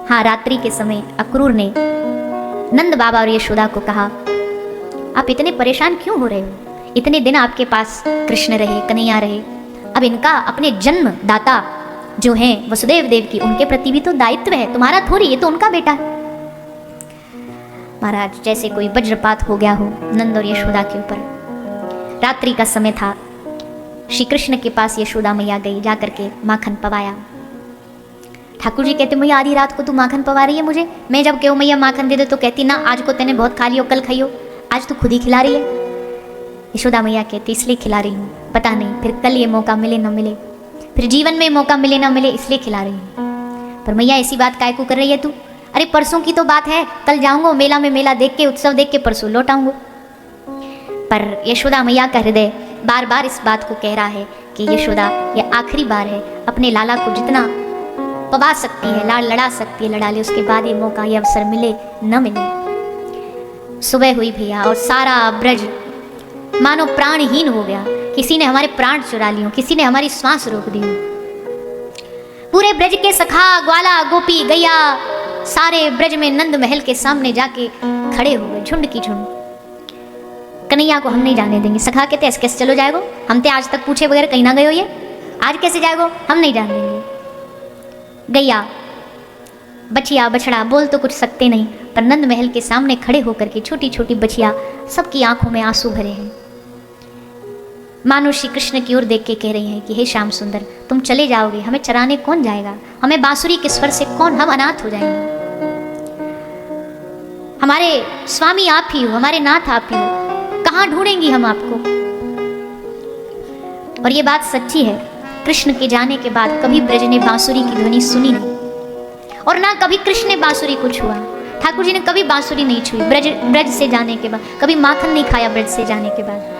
हाँ, रात्रि के समय अक्रूर ने नंद बाबा और यशोदा को कहा, आप इतने परेशान क्यों हो रहे हो? इतने दिन आपके पास कृष्ण रहे, कन्हैया रहे, अब इनका अपने जन्म दाता जो हैं वसुदेव देव की, उनके प्रति भी तो दायित्व है, तुम्हारा थोड़ी, ये तो उनका बेटा है। महाराज, जैसे कोई वज्रपात हो गया हो नंद और यशोदा के ऊपर। रात्रि का समय था, श्री कृष्ण के पास यशोदा मैया गई, जाकर के माखन पवाया। ठाकुर जी कहते, मैया आधी रात को तू माखन पवा रही है मुझे? मैं जब कहूँ मैया माखन दे दो तो कहती, ना आज को तेने बहुत खा लियो, कल खाइयो, आज तो खुद ही खिला रही है। यशोदा मैया कहती, इसलिए खिला रही हूँ, पता नहीं फिर कल ये मौका मिले ना मिले, फिर जीवन में मौका मिले ना मिले, इसलिए खिला रही हूँ। पर मैया ऐसी बात काय को कर रही है तू? अरे परसों की तो बात है, कल जाऊंगा मेला में, मेला देख के, उत्सव देख के परसों लौट आऊंगा। पर यशोदा मैया का हृदय बार बार इस बात को कह रहा है कि यशोदा, ये आखिरी बार है, अपने लाला को जितना पवा सकती है, लाड़ लड़ा सकती है लड़ा ले, उसके बाद ये मौका, ये अवसर मिले न मिले। सुबह हुई भैया, और सारा ब्रज मानो प्राणहीन हो गया। किसी ने हमारे प्राण चुरा लिए, किसी ने हमारी श्वास रोक दी। पूरे ब्रज के सखा, ग्वाला, गोपी, गैया, सारे ब्रज में नंद महल के सामने जाके खड़े हो गए, झुंड की झुंड। कन्हैया को हम नहीं जाने देंगे। सखा कहते, ऐसे कैसे चलो जाएगो? हम ते आज तक पूछे बगैर कहीं ना गए हो, ये आज कैसे जाएगो? हम नहीं जाने देंगे। गैया, बछिया, बछड़ा बोल तो कुछ सकते नहीं, पर नंद महल के सामने खड़े होकर के छोटी छोटी बछिया, सबकी आंखों में आंसू भरे हैं। मानो श्री कृष्ण की ओर देख के कह रही हैं कि हे श्याम सुंदर, तुम चले जाओगे, हमें चराने कौन जाएगा? हमें बांसुरी के स्वर से कौन, हम अनाथ हो जाएंगे। हमारे स्वामी आप ही हो, हमारे नाथ आप ही हो, कहां ढूंढेंगी हम आपको? और ये बात सच्ची है, कृष्ण के जाने के बाद कभी ब्रज ने बांसुरी की ध्वनि सुनी नहीं, और ना कभी कृष्ण ने बांसुरी को छुआ। ठाकुर जी ने कभी बांसुरी नहीं छुई ब्रज से जाने के बाद, कभी माखन नहीं खाया ब्रज से जाने के बाद।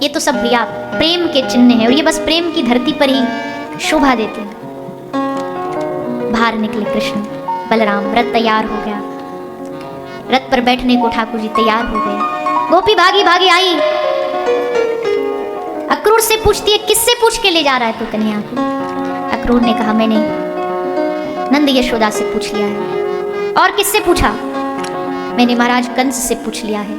ये तो सब भैया प्रेम के चिन्ह हैं, और ये बस प्रेम की धरती पर ही शोभा देते हैं। बाहर निकले कृष्ण बलराम, रथ तैयार हो गया, रथ पर बैठने को ठाकुर जी तैयार हो गए। गोपी भागी भागी आई, अक्रूर से पूछती है, किससे पूछ के ले जा रहा है तू कन्हैया को? अक्रूर ने कहा, मैंने नंद यशोदा से पूछ लिया है। और किससे पूछा? मैंने महाराज कंस से पूछ लिया है,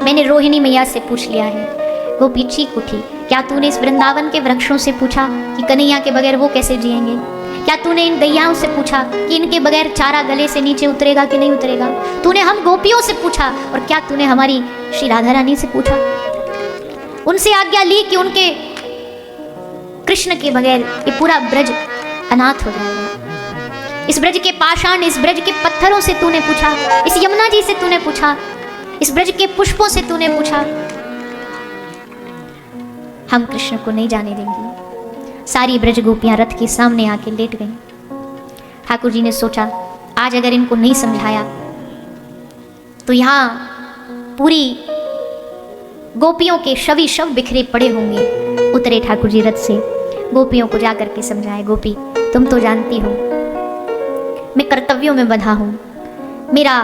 मैंने रोहिणी मैया से पूछ लिया है। गोपी चीख उठी, क्या तूने इस वृंदावन के वृक्षों से पूछा कि कन्हैया के बगैर वो कैसे जिएंगे? क्या तूने इन गैयाओं से पूछा कि इनके बगैर चारा गले से नीचे उतरेगा कि नहीं उतरेगा? तूने हम गोपियों से पूछा, और क्या तूने हमारी श्री राधा रानी से पूछा? उनसे आज्ञा ली कि उनके कृष्ण के बगैर ये पूरा ब्रज अनाथ हो जाएगा। इस ब्रज के पाषाण, इस ब्रज के पत्थरों से तूने पूछा, इस यमुना जी से तूने पूछा, इस ब्रज के पुष्पों से तूने पूछा। हम कृष्ण को नहीं जाने देंगे। सारी ब्रज गोपियां रथ के सामने आके लेट गईं। ठाकुर जी ने सोचा, आज अगर इनको नहीं समझाया तो यहाँ पूरी गोपियों के शव बिखरे पड़े होंगे। उतरे ठाकुर जी रथ से, गोपियों को जाकर के समझाए, गोपी तुम तो जानती हो मैं कर्तव्यों में बंधा हूँ, मेरा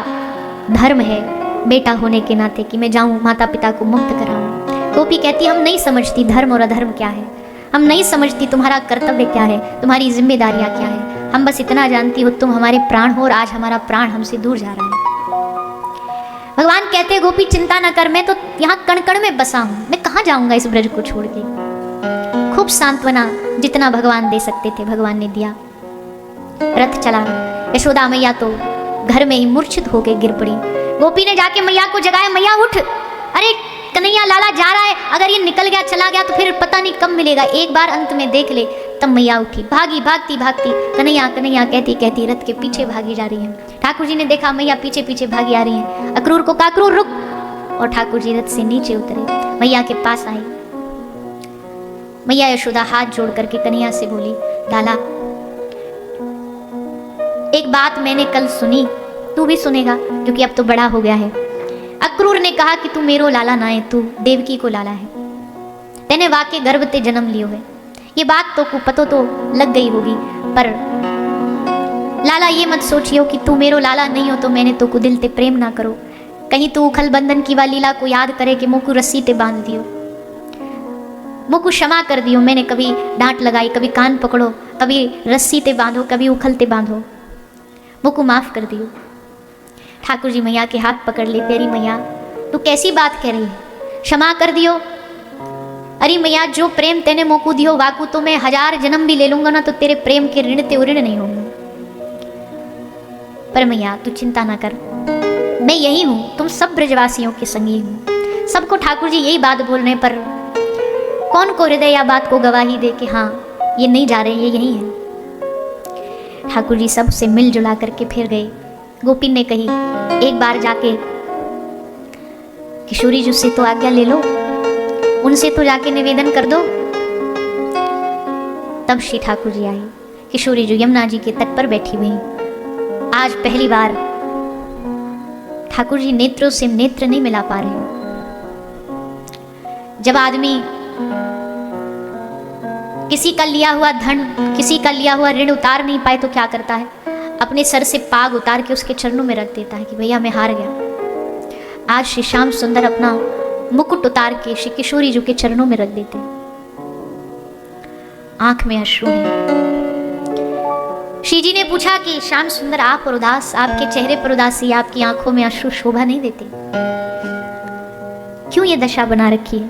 धर्म है बेटा होने के नाते कि मैं जाऊँ माता पिता को मुक्त कराऊँ। गोपी कहती, हम नहीं समझती धर्म और अधर्म क्या है, हम नहीं समझती तुम्हारा कर्तव्य क्या है, तुम्हारी जिम्मेदारियाँ क्या है। हम बस इतना जानती हो तुम हमारे प्राण हो, और आज हमारा प्राण हमसे दूर जा रहा है। भगवान कहते, गोपी चिंता न कर, मैं तो यहाँ कण कण में बसा हूँ, मैं कहाँ जाऊँगा इस ब्रज को छोड़ के। खूब सांत्वना जितना भगवान दे सकते थे भगवान ने दिया। रथ चला, यशोदा मैया तो घर में ही मूर्छित होकर गिर पड़ी। गोपी ने जाके मैया को जगाया, मैया उठ, अरे कन्हैया लाला जा रहा है, अगर ये निकल गया चला गया तो फिर पता नहीं कब मिलेगा, एक बार अंत में देख ले। तब मैया उठी, भागी भागती भागती कन्हैया कन्हैया कहती कहती रथ के पीछे भागी जा रही है। ठाकुर जी ने देखा मैया पीछे पीछे भागी आ रही है। अक्रूर को कहा, अक्रूर रुक, और ठाकुर जी रथ से नीचे उतरे, मैया के पास आई। मैया यशोदा हाथ जोड़ करके कन्हैया से बोली, लाला एक बात मैंने कल सुनी, तू भी सुनेगा क्योंकि अब तो बड़ा हो गया है। अक्रूर ने कहा कि तू मेरो लाला ना है, तू देवकी को लाला है, तेने वाके गर्भ ते जन्म लियो है। ये बात तो को पतो तो लग गई होगी, पर लाला ये मत सोचियो कि तू मेरो लाला नहीं हो तो मैंने तो को दिल ते प्रेम ना करो। कहीं तू उखल बंधन की वाली लीला को याद करे कि मुँह को रस्सी ते बांध दियो, मुँह को क्षमा कर दियो। मैंने कभी डांट लगाई, कभी कान पकड़ो, कभी रस्सी ते बांधो, कभी उखल ते बांधो। मुझको माफ कर दियो। ठाकुर जी मैया के हाथ पकड़ ले, प्यारी मैया तू कैसी बात कह रही है, क्षमा कर दियो। अरे मैया जो प्रेम तेने मोकू दियो वाकू तो मैं 1000 जन्म भी ले लूंगा ना तो तेरे प्रेम के ऋण ते ऋण नहीं होंगे। पर मैया तू चिंता ना कर, मैं यही हूं, तुम सब ब्रजवासियों के संगी हूं। सबको ठाकुर जी यही बात बोलने पर कौन को हृदय या बात को गवाही दे कि हाँ ये नहीं जा रहे, ये यही है। ठाकुर जी सबसे मिलजुला करके फिर गए। गोपी ने कही एक बार जाके किशोरी जी से तो आज्ञा ले लो, उनसे तो जाके निवेदन कर दो। तब श्री ठाकुर जी आए। किशोरी जी यमुना जी के तट पर बैठी हुई। आज पहली बार ठाकुर जी नेत्रों से नेत्र नहीं मिला पा रहे। जब आदमी किसी का लिया हुआ धन, किसी का लिया हुआ ऋण उतार नहीं पाए तो क्या करता है, अपने सर से पाग उतार के उसके चरणों में रख देता है कि भैया मैं हार गया। आज श्री श्याम सुंदर अपना मुकुट उतार के श्री किशोरी जी के चरणों में रख देते। आंख में अश्रु है। श्री जी ने पूछा कि श्याम सुंदर आप और उदास, आपके चेहरे पर उदासी, आपकी आंखों में अश्रु शोभा नहीं देते, क्यों ये दशा बना रखी है?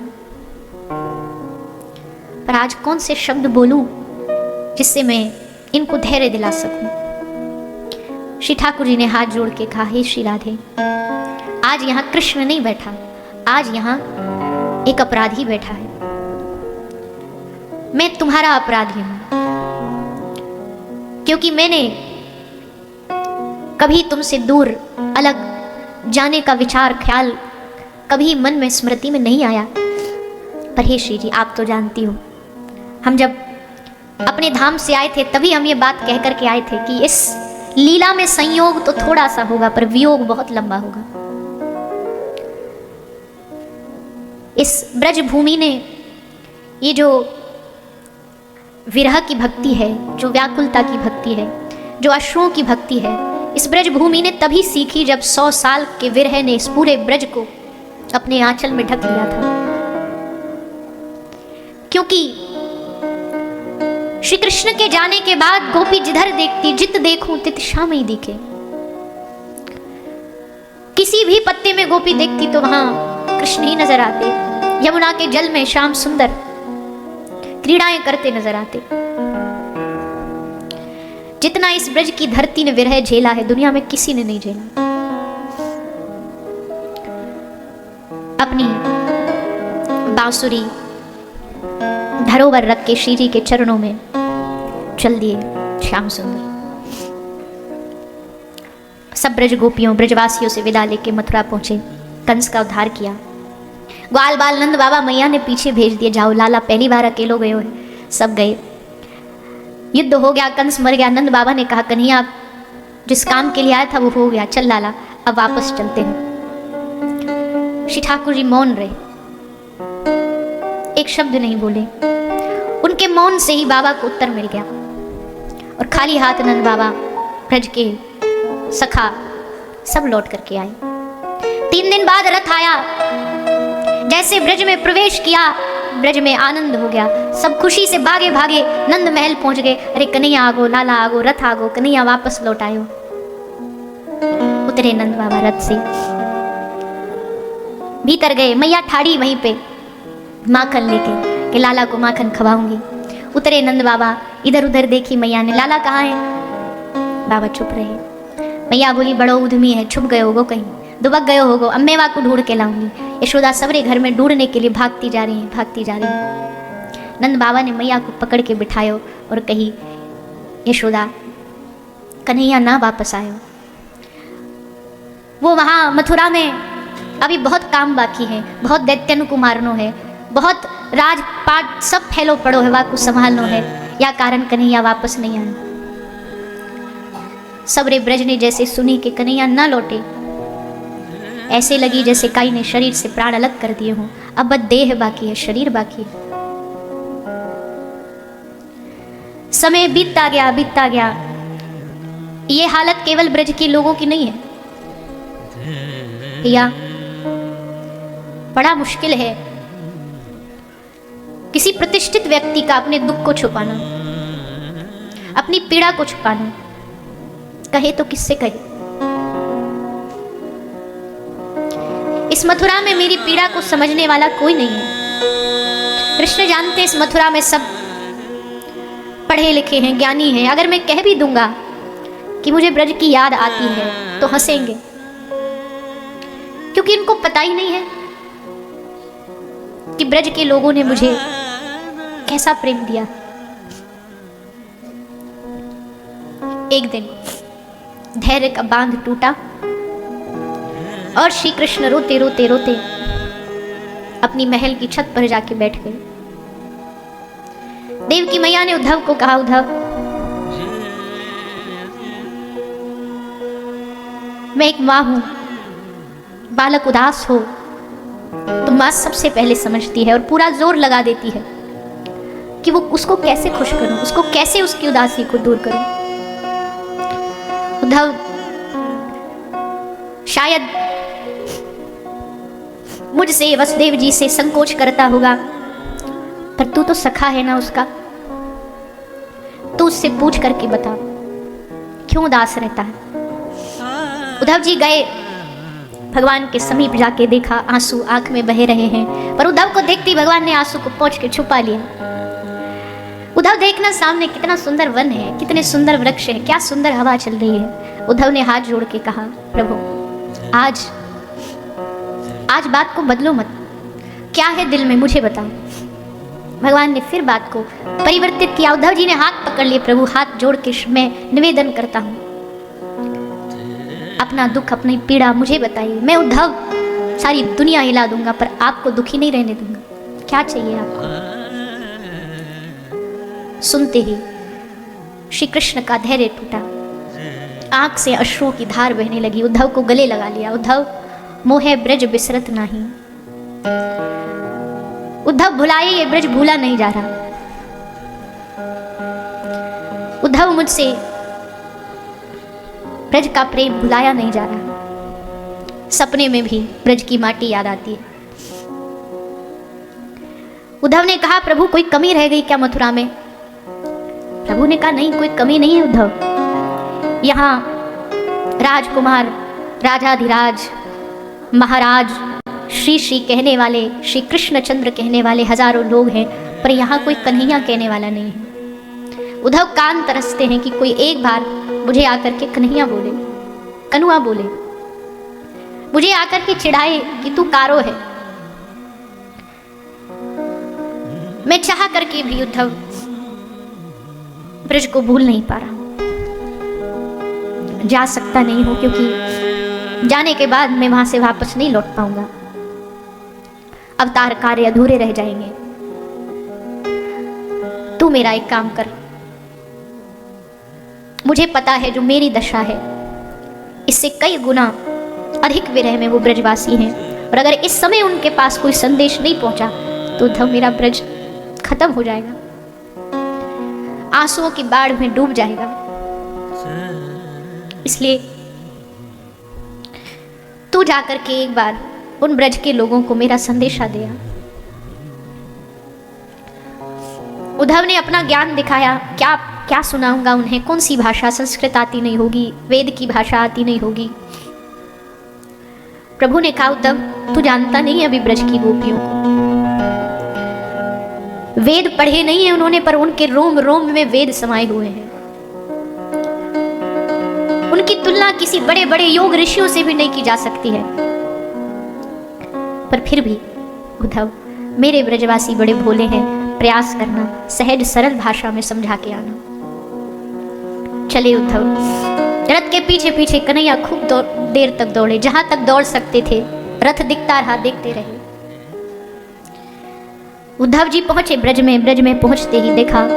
पर आज कौन से शब्द बोलूं जिससे मैं इनको धैर्य दिला सकूं? श्री ठाकुर जी ने हाथ जोड़ के कहा, हे श्री राधे, आज यहां कृष्ण नहीं बैठा, आज यहां एक अपराधी बैठा है। मैं तुम्हारा अपराधी हूं क्योंकि मैंने कभी तुमसे दूर अलग जाने का विचार ख्याल कभी मन में स्मृति में नहीं आया। पर हे श्री जी आप तो जानती हो, हम जब अपने धाम से आए थे तभी हम ये बात कह करके आए थे कि इस लीला में संयोग तो थोड़ा सा होगा पर वियोग बहुत लंबा होगा। इस ब्रज भूमि ने ये जो विरह की भक्ति है, जो व्याकुलता की भक्ति है, जो अश्रुओं की भक्ति है, इस ब्रज भूमि ने तभी सीखी जब 100 साल के विरह ने इस पूरे ब्रज को अपने आंचल में ढक लिया था। क्योंकि श्री कृष्ण के जाने के बाद गोपी जिधर देखती, जित देखूं तित श्याम ही दिखे। किसी भी पत्ते में गोपी देखती तो वहां कृष्ण ही नजर आते। यमुना के जल में श्याम सुंदर क्रीड़ाएं करते नजर आते। जितना इस ब्रज की धरती ने विरह झेला है दुनिया में किसी ने नहीं झेला। अपनी बांसुरी धरोवर रख के श्री जी के चरणों में चल दिए श्याम सुंदर। सब ब्रज गोपियों ब्रजवासियों से विदा लेके मथुरा पहुंचे। कंस का उद्धार किया। ग्वाल बाल नंद बाबा मैया ने पीछे भेज दिए, जाओ लाला पहली बार अकेलो गए हो। सब गए, युद्ध हो गया, कंस मर गया। नंद बाबा ने कहा कन्हैया जिस काम के लिए आया था वो हो गया, चल लाला अब वापस चलते हैं। श्री ठाकुर जी मौन रहे, एक शब्द नहीं बोले। उनके मौन से ही बाबा को उत्तर मिल गया और खाली हाथ नंद बाबा ब्रज के सखा सब लौट करके आए। 3 दिन बाद रथ आया। जैसे ब्रज में प्रवेश किया ब्रज में आनंद हो गया। सब खुशी से भागे भागे नंद महल पहुंच गए। अरे कन्हैया आगो, लाला आगो, रथ आगो, कन्हैया वापस लौट आयो। उतरे नंद बाबा रथ से, भीतर गए। मैया ठाड़ी वहीं पे माखन लेके कि लाला को माखन खवाऊंगी। उतरे नंद बाबा, इधर उधर देखी मैया ने, लाला कहाँ है? बाबा चुप रहे। मैया बोली बड़ो उद्यमी है, छुप गए होगो कहीं, दुबक गए होगो, अब मेवा को ढूंढ के लाऊंगी। यशोदा सबरे घर में ढूंढने के लिए भागती जा रही है, भागती जा रही है। नंद बाबा ने मैया को पकड़ के बिठायो और कही यशोदा कन्हैया ना वापस आयो। वो वहाँ मथुरा में अभी बहुत काम बाकी है, बहुत दैत्यन को मारनो है, बहुत राजपाट सब फैलो पड़ो है, वाकु संभालनो है, या कारण कन्हैया वापस नहीं आया। सबरे ब्रज ने जैसे सुनी कि कन्हैया ना लौटे, ऐसे लगी जैसे काई ने शरीर से प्राण अलग कर दिए हों। अब बस देह बाकी है, शरीर बाकी है। समय बीतता गया, बीतता गया। ये हालत केवल ब्रज के लोगों की नहीं है भैया, बड़ा मुश्किल है किसी प्रतिष्ठित व्यक्ति का अपने दुख को छुपाना, अपनी पीड़ा को छुपाना। कहे तो किससे कहे? इस मथुरा में मेरी पीड़ा को समझने वाला कोई नहीं है। कृष्ण जानते इस मथुरा में सब पढ़े लिखे हैं, ज्ञानी हैं। अगर मैं कह भी दूंगा कि मुझे ब्रज की याद आती है तो हंसेंगे, क्योंकि इनको पता ही नहीं है कि ब्रज के लोगों ने मुझे कैसा प्रेम दिया। एक दिन धैर्य का बांध टूटा और श्री कृष्ण रोते रोते रोते अपनी महल की छत पर जाके बैठ गए। देवकी मैया ने उद्धव को कहा, उद्धव, मैं एक मां हूं, बालक उदास हो तो मां सबसे पहले समझती है और पूरा जोर लगा देती है कि वो उसको कैसे खुश करूं, उसको कैसे उसकी उदासी को दूर करूं। उद्धव शायद मुझसे, वसुदेव जी से संकोच करता होगा, पर तू तो सखा है ना उसका, तू उससे पूछ करके बता क्यों उदास रहता है। उद्धव जी गए, भगवान के समीप जाके देखा, आंसू आंख में बहे रहे हैं, पर उद्धव को देखते ही भगवान ने आंसू को पोंछ के छुपा लिया। उद्धव देखना सामने कितना सुंदर वन है, कितने सुंदर वृक्ष है, क्या सुंदर हवा चल रही है। उद्धव ने हाथ जोड़ के कहा, प्रभु आज बात को बदलो मत, क्या है दिल में मुझे बताओ। भगवान ने फिर बात को परिवर्तित किया। उद्धव जी ने हाथ पकड़ लिए, प्रभु हाथ जोड़ के मैं निवेदन करता हूं, अपना दुख अपनी पीड़ा मुझे बताइए। मैं उद्धव सारी दुनिया हिला दूंगा पर आपको दुखी नहीं रहने दूंगा, क्या चाहिए आपको। सुनते ही श्री कृष्ण का धैर्य टूटा, आंख से अश्रुओं की धार बहने लगी। उद्धव को गले लगा लिया, उद्धव मोहे ब्रज बिसरत नहीं। उद्धव भुलाए ये ब्रज भूला नहीं जा रहा। उद्धव मुझसे ब्रज का प्रेम भुलाया नहीं जा रहा। सपने में भी ब्रज की माटी याद आती है। उद्धव ने कहा, प्रभु कोई कमी रह गई क्या मथुरा में? प्रभु ने कहा, नहीं, कोई कमी नहीं है उद्धव। यहाँ राजकुमार, राजाधिराज, महाराज, श्री श्री कहने वाले, श्री कृष्णचंद्र कहने वाले हजारों लोग हैं, पर यहाँ कोई कन्हैया कहने वाला नहीं है। उद्धव कान तरसते हैं कि कोई एक बार मुझे आकर के कन्हैया बोले, कनुआ बोले, मुझे आकर के चिढ़ाए कि तू कारो है। मैं चाह करके भी उद्धव ब्रज को भूल नहीं पा रहा, जा सकता नहीं हूं, क्योंकि जाने के बाद मैं वहां से वापस नहीं लौट पाऊंगा, अवतार कार्य अधूरे रह जाएंगे। तू मेरा एक काम कर, मुझे पता है जो मेरी दशा है इससे कई गुना अधिक विरह में वो ब्रजवासी हैं, और अगर इस समय उनके पास कोई संदेश नहीं पहुंचा तो उद्धव मेरा ब्रज खत्म हो जाएगा, आंसुओं की बाढ़ में डूब जाएगा। इसलिए तू जाकर के एक बार उन ब्रज के लोगों को मेरा संदेशा दिया। उद्धव ने अपना ज्ञान दिखाया, क्या क्या सुनाऊंगा उन्हें, कौन सी भाषा, संस्कृत आती नहीं होगी, वेद की भाषा आती नहीं होगी। प्रभु ने कहा, उद्धव तू जानता नहीं है अभी ब्रज की गोपियों को, वेद पढ़े नहीं है उन्होंने, पर उनके रोम रोम में वेद समाये हुए हैं। उनकी तुलना किसी बड़े बड़े योग ऋषियों से भी नहीं की जा सकती है। पर फिर भी उद्धव मेरे ब्रजवासी बड़े भोले हैं, प्रयास करना, सहज सरल भाषा में समझा के आना। चले उद्धव रथ के पीछे पीछे कन्हैया खूब देर तक दौड़े, जहां तक दौड़ सकते थे। रथ दिखता रहा, देखते रहे। उद्धव जी पहुंचे ब्रज में। ब्रज में पहुंचते ही देखा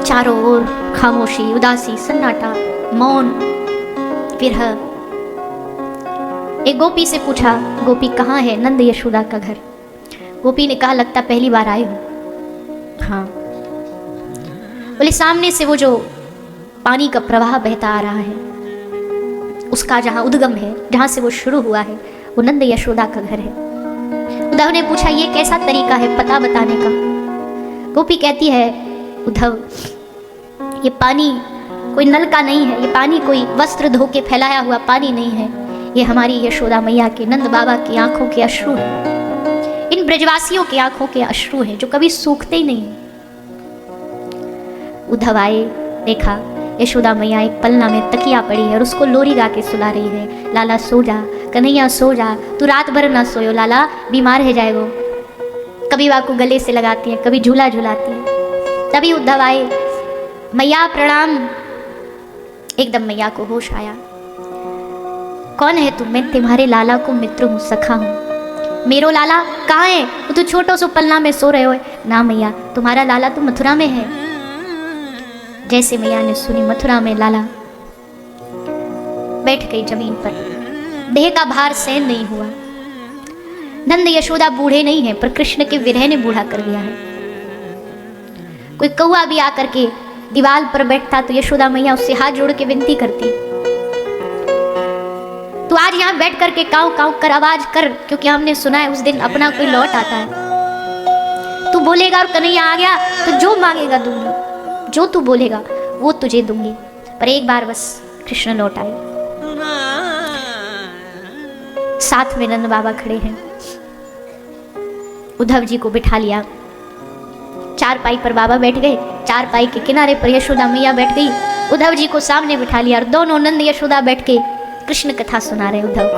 चारों ओर खामोशी, उदासी, सन्नाटा, मौन, विरह। एक गोपी से पूछा, गोपी कहाँ है? नंद यशोदा का घर। गोपी ने कहा, लगता पहली बार आए हो। हाँ। बोले, सामने से वो जो पानी का प्रवाह बहता आ रहा है, उसका जहां उद्गम है, जहां से वो शुरू हुआ है, वो नंद यशोदा का घर है। उद्धव ने पूछा, ये कैसा तरीका है पता बताने का? गोपी कहती है, उद्धव ये पानी कोई नल का नहीं है, ये पानी कोई वस्त्र धो के फैलाया हुआ पानी नहीं है, ये हमारी यशोदा मैया के, नंद बाबा की आंखों के अश्रु है। इन ब्रजवासियों की आंखों के अश्रु हैं जो कभी सूखते ही नहीं हैं। उद्धव आए, देखा यशोदा मैया एक पलना में तकिया पड़ी है और उसको लोरी गा के सुला रही है। लाला सो जा, कन्हैया सो जा, तू रात भर ना सोयो, लाला बीमार है जाएगो। कभी वाकू गले से लगाती है, कभी झूला झुलाती है। तभी उद्धव आए, मैया प्रणाम। एकदम मैया को होश आया, कौन है तुम? मैं तुम्हारे लाला को मित्र हूँ, सखा हूँ। मेरो लाला कहाँ है? वो तो छोटो सो पलना में सो रहे हो। ना मैया, तुम्हारा लाला तो मथुरा में है। जैसे मैया ने सुनी मथुरा में लाला, बैठ गई जमीन पर। देह का भार सहन नहीं हुआ। नंद यशोदा बूढ़े नहीं हैं, पर कृष्ण के विरह ने बूढ़ा कर दिया है। कोई कौआ भी आकर के दीवार पर बैठता तो यशोदा मैया उससे हाथ जोड़ के विनती करती, तू आज यहाँ बैठ करके काव काव कर आवाज कर, क्योंकि हमने सुना है उस दिन अपना कोई लौट आता है। तू बोलेगा और कन्हैया आ गया तो जो मांगेगा दूंगी, जो तू बोलेगा वो तुझे दूंगी। पर एक बार बस कृष्ण लौट आए। साथ में नंद बाबा खड़े हैं। उद्धव जी को बिठा लिया, चारपाई पर बाबा बैठ गए, चारपाई के किनारे पर यशोदा मैया बैठ गई। उद्धव जी को सामने बिठा लिया और दोनों नंद यशोदा बैठ के कृष्ण कथा सुना रहे उद्धव को।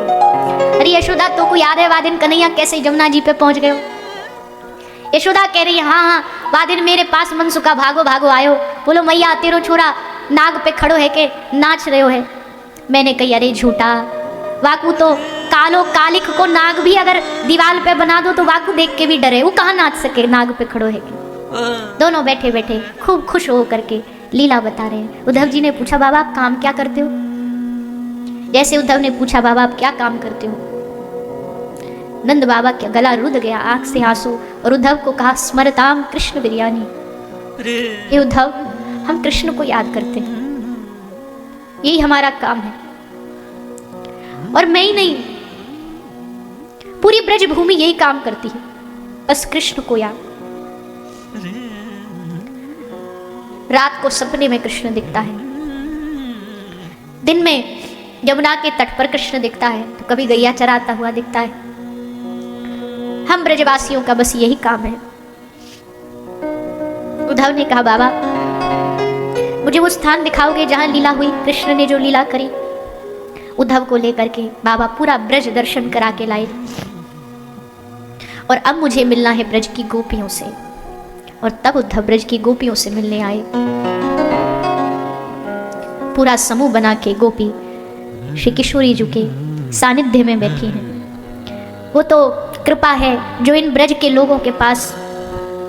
अरे यशोदा, तो को याद है वादिन कन्हैया कैसे जमुना जी पे पहुंच गए हो? यशोदा कह रही है, हाँ हाँ वादिन मेरे पास मनसुखा भागो भागो आयो। बोलो मैया, तेरो छोरा नाग पे खड़ो है के नाच रहे हो है? मैंने कही अरे झूठा, वाकू तो कालो कालिक को नाग भी अगर दीवार पे बना दो तो वाकू देख के भी डरे, वो कहाँ नाच सके नाग पे खड़ो है के। दोनों बैठे बैठे खूब खुश हो करके लीला बता रहे हैं। उद्धव जी ने पूछा, बाबा आप काम क्या करते हो? जैसे उद्धव ने पूछा, बाबा आप क्या काम करते हो, नंद बाबा का गला रुध गया, आंख से आंसू, और उद्धव को कहा, स्मरताम कृष्ण बिरयानी। ये उद्धव, हम कृष्ण को याद करते हैं, यही हमारा काम है। और मैं ही नहीं, पूरी ब्रजभूमि यही काम करती है, बस कृष्ण को याद। रात को सपने में कृष्ण दिखता है, दिन में यमुना के तट पर कृष्ण दिखता है, तो कभी गैया चराता हुआ दिखता है। हम ब्रजवासियों का बस यही काम है। उद्धव ने कहा, बाबा मुझे वो स्थान दिखाओगे जहां लीला हुई, कृष्ण ने जो लीला करी? उद्धव को लेकर के बाबा पूरा ब्रज दर्शन करा के लाए। और अब मुझे मिलना है ब्रज की गोपियों से। और तब उद्धव ब्रज की गोपियों से मिलने आए। पूरा समूह बना के गोपी श्री किशोरी जी के सानिध्य में बैठी हैं। वो तो कृपा है जो इन ब्रज के लोगों के पास,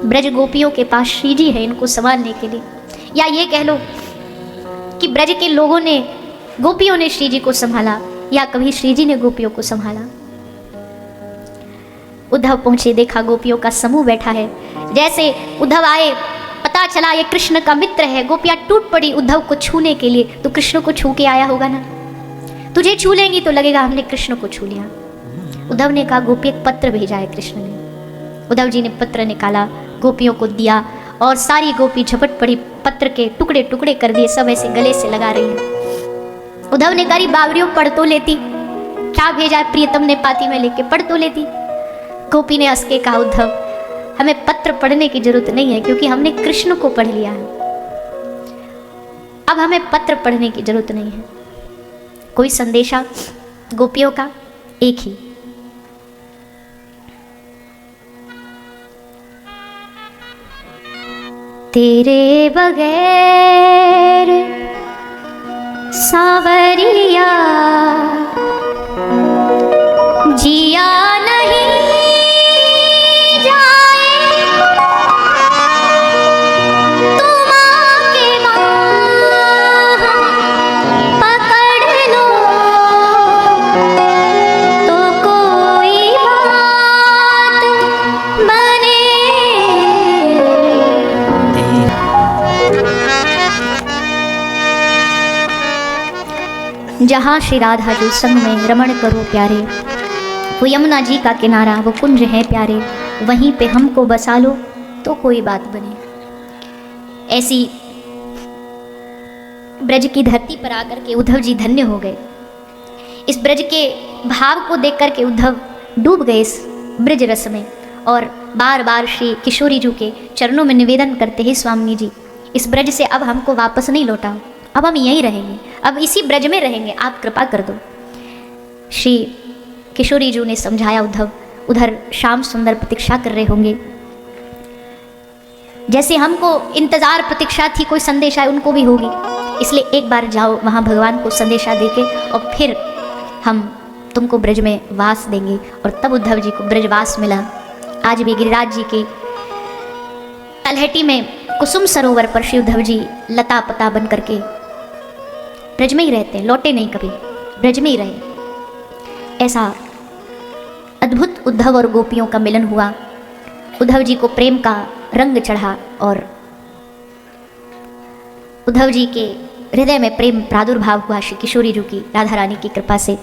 ब्रज गोपियों के पास श्री जी है इनको संभालने के लिए। या ये कह लो कि ब्रज के लोगों ने, गोपियों ने श्री जी को संभाला, या कभी श्री जी ने गोपियों को संभाला। उद्धव पहुंचे, देखा गोपियों का समूह बैठा है। जैसे उद्धव आए, पता चला ये कृष्ण का मित्र है। गोपियां टूट पड़ी उद्धव को छूने के लिए। तो कृष्ण को छू के आया होगा ना, तुझे छू लेंगी तो लगेगा हमने कृष्ण को छू लिया। उद्धव ने कहा, गोपी एक पत्र भेजा है कृष्ण ने। उद्धव जी ने पत्र निकाला, गोपियों को दिया, और सारी गोपी झपट पड़ी, पत्र के टुकड़े टुकड़े कर दिए, सब ऐसे गले से लगा रही है। उद्धव ने कहा, बावरियों पढ़ तो लेती, क्या भेजा है प्रियतम ने पाती में लेके, पढ़ तो लेती। गोपी ने हंस के कहा, उद्धव हमें पत्र पढ़ने की जरूरत नहीं है, क्योंकि हमने कृष्ण को पढ़ लिया है, अब हमें पत्र पढ़ने की जरूरत नहीं है। कोई संदेशा गोपियों का एक ही, तेरे बगैर सावरिया जिया नहीं जाए, तुम आके बाह पकड़ लो तो कोई बात बने। जहाँ श्री राधा जी संग में रमण करो प्यारे, वो यमुना जी का किनारा, वो कुंज है प्यारे, वहीं पे हमको बसा लो तो कोई बात बने। ऐसी ब्रज की धरती पर आकर के उद्धव जी धन्य हो गए। इस ब्रज के भाव को देख कर के उद्धव डूब गए इस ब्रज रस में और बार बार श्री किशोरी जी के चरणों में निवेदन करते हैं, स्वामी जी इस ब्रज से अब हमको वापस नहीं लौटाओ, अब हम यहीं रहेंगे, अब इसी ब्रज में रहेंगे, आप कृपा कर दो। श्री किशोरी जी ने समझाया, उद्धव उधर श्याम सुंदर प्रतीक्षा कर रहे होंगे, जैसे हमको इंतजार प्रतीक्षा थी, कोई संदेश आए उनको भी होगी, इसलिए एक बार जाओ वहाँ भगवान को संदेशा देके और फिर हम तुमको ब्रज में वास देंगे। और तब उद्धव जी को ब्रजवास मिला। आज भी गिरिराज जी के तलहटी में कुसुम सरोवर पर श्री उद्धव जी लता पता बन करके ब्रज में ही रहते, लौटे नहीं कभी, ब्रज में ही रहे। ऐसा अद्भुत उद्धव और गोपियों का मिलन हुआ। उद्धव जी को प्रेम का रंग चढ़ा और उद्धव जी के हृदय में प्रेम प्रादुर्भाव हुआ श्री किशोरी जी की राधा रानी की कृपा से।